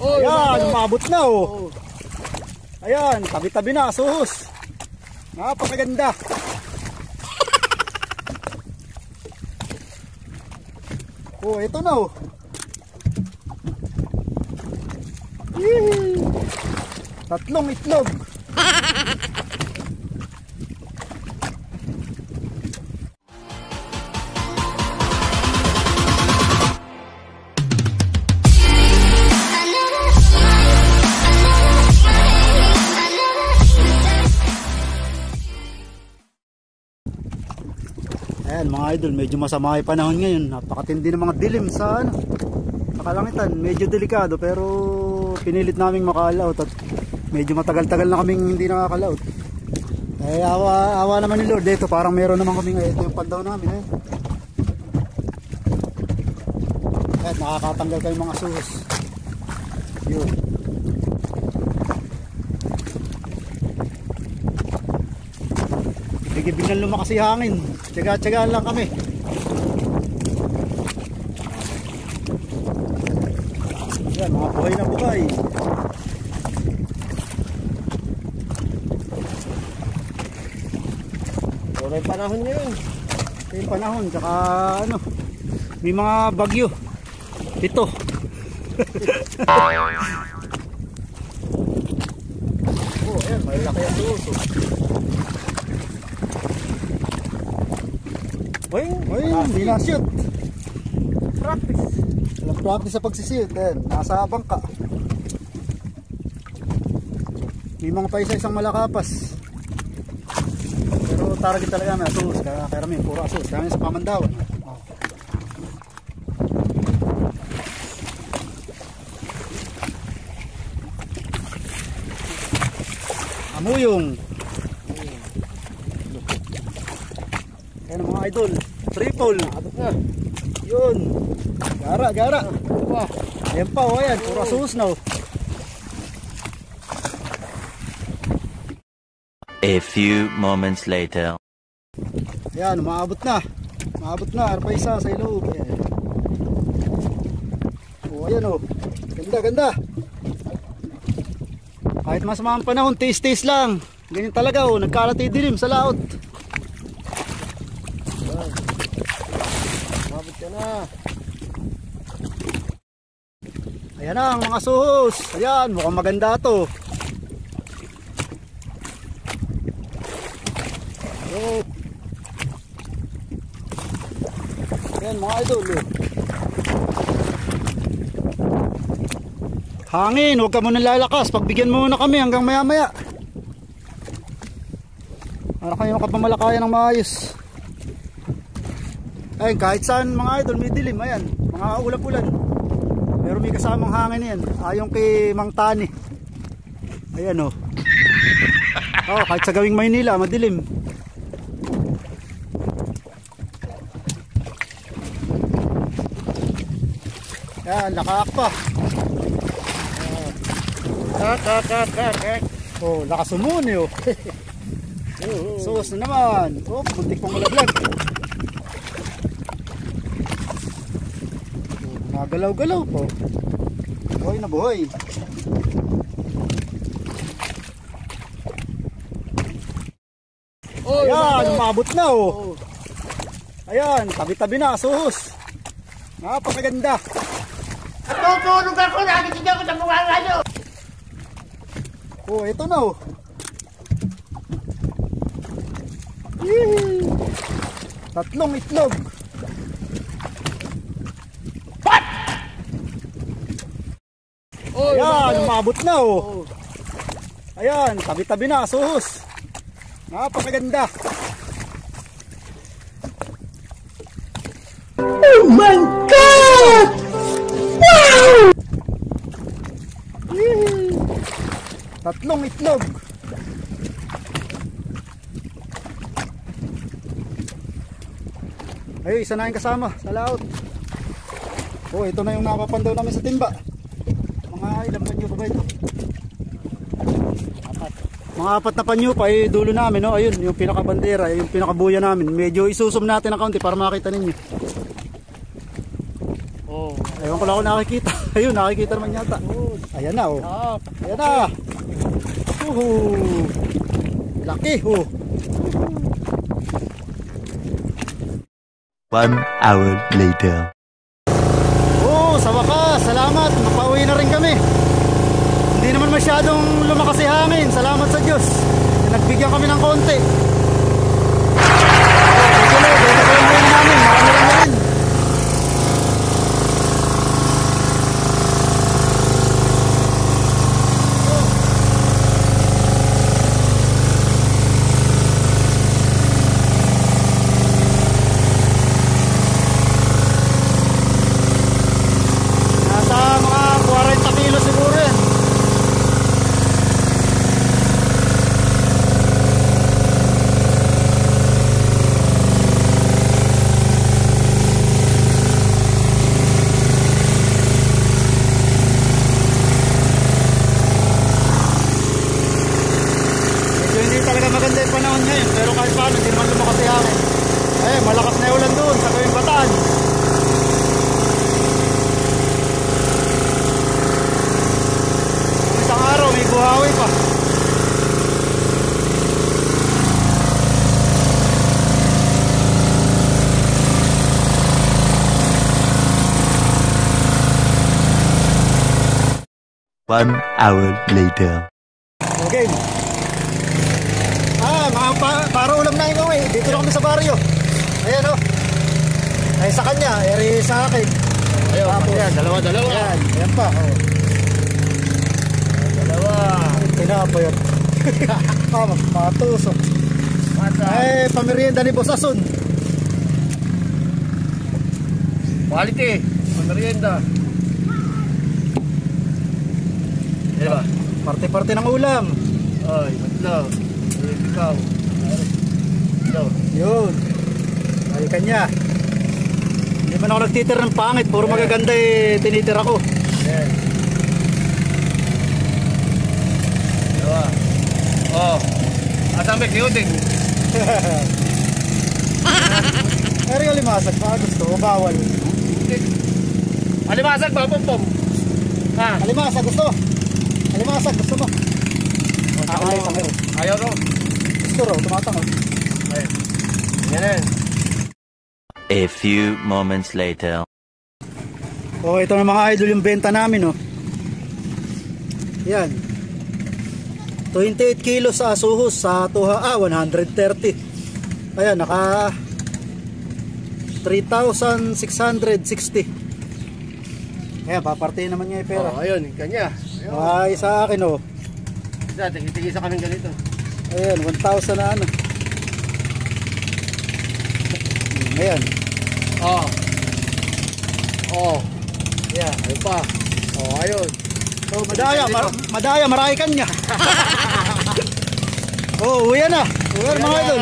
Ayan, umabot na oh. Ayan, tabi-tabi na, suhos. Napakaganda. Oh, ito na oh. Tatlong itlog. Ayan mga idol, medyo masama yung panahon ngayon. Napakatindi ng mga dilim sa kalangitan. Medyo delikado pero pinilit naming maka-all out at medyo matagal-tagal na kaming hindi nakaka-all out. Eh awa naman ni Lord. Ito parang meron naman kaming, ito yung pandaw namin. Ayan, nakakatanggal kayo mga suhos. Yun. Biglang lumakas yung hangin. Tsaga-tsagaan lang kami. Yan, mga buhay na buhay. Wala yung panahon ngayon. Ito yung panahon. Tsaka ano, may mga bagyo. Ito. Oh, ayan, may laki ang suso. Oy, hindi na shoot. Practice. Walang practice sa pagsishoot. Nasa bangka. May mga pa isang malakapas. Pero target talaga may asus. Kaya kami puro asus. Kaya sa Pamandawan. Amuyong. Ayan mga idol, triple. Yun. Gara. Ayan pa, ayan, puro asus na oh. A few moments later. Ayan, umaabot na. Arpa isa sa ilog. Ayan. Oh, ayan oh. Ganda. Kahit masama ang panahon, taste lang. Ganyan talaga oh, nagkalati dilim sa laot. Mabot ka na. Ayan na ang mga suhos. Ayan, mukhang maganda to. Oh. Ayan mga idol. Hangin, huwag ka muna lalakas. Pagbigyan mo muna kami hanggang maya maya. Para kayo makapamalakayan ng maayos. Ayun, kahit saan mga idol may dilim. Ayan, mga ulap-ulan. Pero may kasamang hangin yan. Ayon kay Mang Tani. Ayan o. Oh, kahit sa gawing Maynila madilim. Ayan, lakaak pa. Oh, lakas umuni oh. Sus na naman. Oh, muntik pang malaglag. Nagalaw-galaw po. Buhay na buhay. Ayan, umabot na oh. Ayan, tabi-tabi na, suhos. Napakaganda. Tutulog ako, nakikita ko sa mukha nyo. Oh, ito na oh. Tatlong itlog. Ayan, umabot na oh. Ayan, tabi-tabi na, suhos. Napakaganda. Oh my God! Wow! Tatlong itlog. Ay, isa na yung kasama sa laot. Oh, ito na yung napapandaw namin sa timba. Mga ilang panyo pa ba ito? Mga apat na panyo pa ay dulo namin, no? Ayun, yung pinakabandera, yung pinakabuya namin. Medyo isusum natin ang kaunti para makita ninyo. Oh, ay Ewan ko lang ako nakikita. Ayun, nakikita naman yata. Ayan na, oh. Ayan na. Laki, oh. 1 hour later. Oh, sa wakas, salamat. Napauwi na rin kami. Hindi naman masyadong lumakas si hangin. Salamat sa Diyos. Nagbigyan kami ng konti. Nasa mga 40 kilo siguro yan. Hindi talaga maganda yung panahon ngayon, pero kahit paano hindi naman lumakas yung hangin. Eh, malakas na yung ulan doon sa Gawing Bataan. Isang araw may buhawi pa. One hour later. Okay. Para ulam na yung eh. Dito na kami sa baryo. Ayan oh. Ay sa kanya, eri sa akin. Ayun, Tapos, ayan, dalawa. Ayan, ayan pa. Oh. Dalawa. Pinapayot. Matusok. Ay, pamerienda ni Boss Asun. Quality. Merienda. Diba? Parte-parte ng ulam. Ay, matlaw. Ikaw. Matlaw. Yun. Ay kanya. Hindi man ako nagtitir ng pangit. Puro magaganda eh. Tinitir ako. Ayan. Diba? Oh. Asang may kiyuting. Pero yung limasag pa gusto o bawal. Alimasag ba? Pum-pum. Ha? Alimasag gusto. Alimasag gusto mo. Ayaw ro. Gusto ro. Tumatangod. Ayan. Yan. A few moments later. Oh, ito na mga idol yung benta namin oh. Yan. 28 kilos sa asuhos sa tuha 130. Ayan, naka 3,660. Ayan, papartiin naman niya yung pera. Oh, ayun, kanya. Ay, sa akin oh. Tigisa kami ganito. Ayan, 1,000 na ano. Ayan. Oh. Oh. Ayan. Ayun pa. Oh, ayun. Oh, madaya, marami kanya. Oh, uwi na. Uwi mga idol.